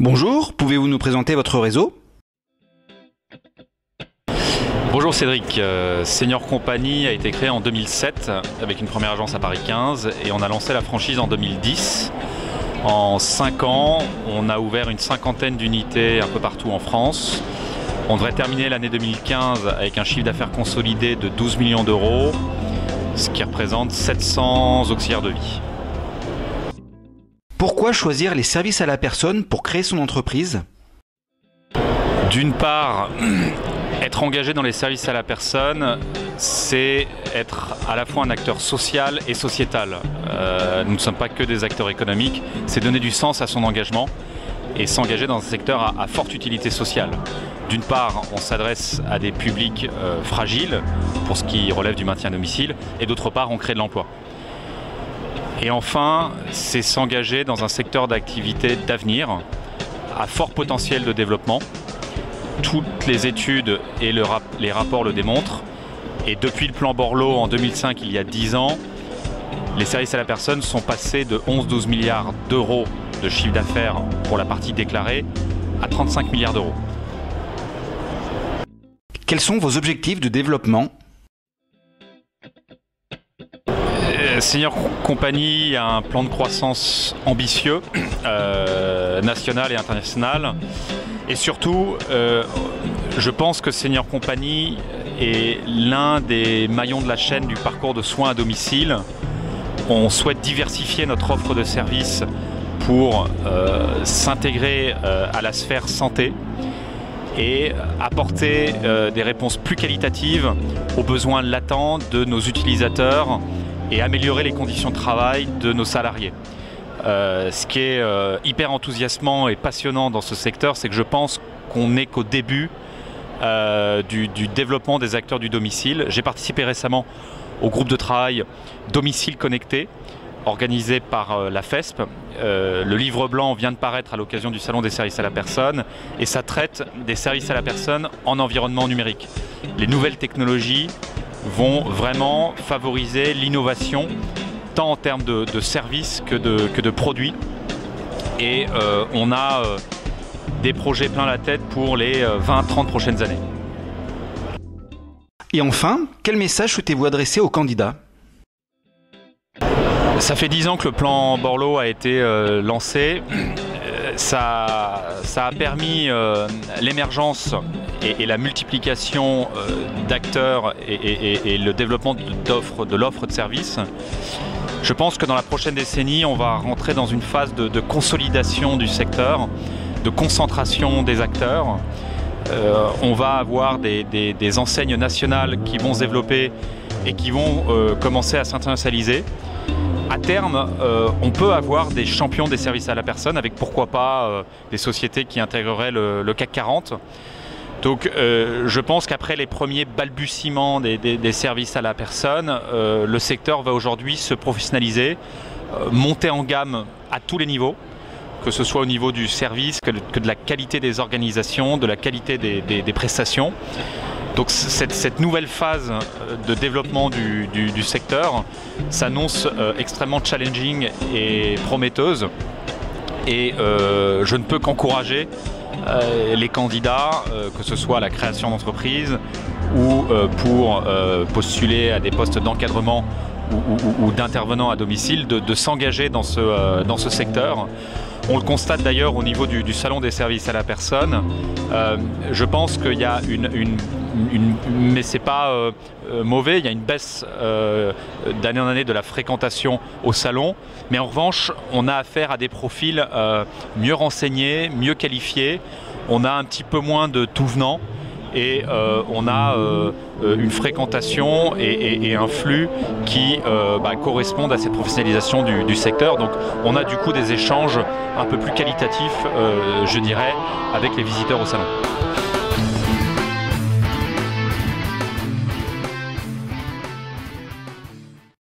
Bonjour, pouvez-vous nous présenter votre réseau? Bonjour Cédric, Senior Company a été créé en 2007 avec une première agence à Paris 15 et on a lancé la franchise en 2010. En 5 ans, on a ouvert une cinquantaine d'unités un peu partout en France. On devrait terminer l'année 2015 avec un chiffre d'affaires consolidé de 12 millions d'euros, ce qui représente 700 auxiliaires de vie. Pourquoi choisir les services à la personne pour créer son entreprise? D'une part, être engagé dans les services à la personne, c'est être à la fois un acteur social et sociétal. Nous ne sommes pas que des acteurs économiques, c'est donner du sens à son engagement et s'engager dans un secteur à forte utilité sociale. D'une part, on s'adresse à des publics fragiles pour ce qui relève du maintien à domicile et d'autre part, on crée de l'emploi. Et enfin, c'est s'engager dans un secteur d'activité d'avenir à fort potentiel de développement. Toutes les études et les rapports le démontrent. Et depuis le plan Borloo en 2005, il y a 10 ans, les services à la personne sont passés de 11-12 milliards d'euros de chiffre d'affaires pour la partie déclarée à 35 milliards d'euros. Quels sont vos objectifs de développement? Senior Company a un plan de croissance ambitieux, national et international. Et surtout, je pense que Senior Company est l'un des maillons de la chaîne du parcours de soins à domicile. On souhaite diversifier notre offre de services pour s'intégrer à la sphère santé et apporter des réponses plus qualitatives aux besoins latents de nos utilisateurs et améliorer les conditions de travail de nos salariés. Ce qui est hyper enthousiasmant et passionnant dans ce secteur, c'est que je pense qu'on n'est qu'au début du développement des acteurs du domicile. J'ai participé récemment au groupe de travail Domicile Connecté, organisé par la FESP. Le livre blanc vient de paraître à l'occasion du Salon des services à la personne et ça traite des services à la personne en environnement numérique. Les nouvelles technologies vont vraiment favoriser l'innovation, tant en termes de services que de produits. Et on a des projets plein la tête pour les 20-30 prochaines années. Et enfin, quel message souhaitez-vous adresser aux candidats? Ça fait 10 ans que le plan Borloo a été lancé. Ça a permis l'émergence et la multiplication d'acteurs et le développement de l'offre de services. Je pense que dans la prochaine décennie, on va rentrer dans une phase de consolidation du secteur, de concentration des acteurs. On va avoir des enseignes nationales qui vont se développer et qui vont commencer à s'internationaliser. À terme, on peut avoir des champions des services à la personne avec pourquoi pas des sociétés qui intégreraient le CAC 40. Donc je pense qu'après les premiers balbutiements des services à la personne, le secteur va aujourd'hui se professionnaliser, monter en gamme à tous les niveaux, que ce soit au niveau du service, que de la qualité des organisations, de la qualité des prestations. Donc cette nouvelle phase de développement du secteur s'annonce extrêmement challenging et prometteuse. Et je ne peux qu'encourager les candidats, que ce soit à la création d'entreprise ou pour postuler à des postes d'encadrement ou d'intervenants à domicile, de s'engager dans ce secteur. On le constate d'ailleurs au niveau du salon des services à la personne. Je pense qu'il y a mais c'est pas mauvais, il y a une baisse d'année en année de la fréquentation au salon. Mais en revanche, on a affaire à des profils mieux renseignés, mieux qualifiés. On a un petit peu moins de tout venant. Et on a une fréquentation et un flux qui correspondent à cette professionnalisation du secteur. Donc on a du coup des échanges un peu plus qualitatifs, je dirais, avec les visiteurs au salon.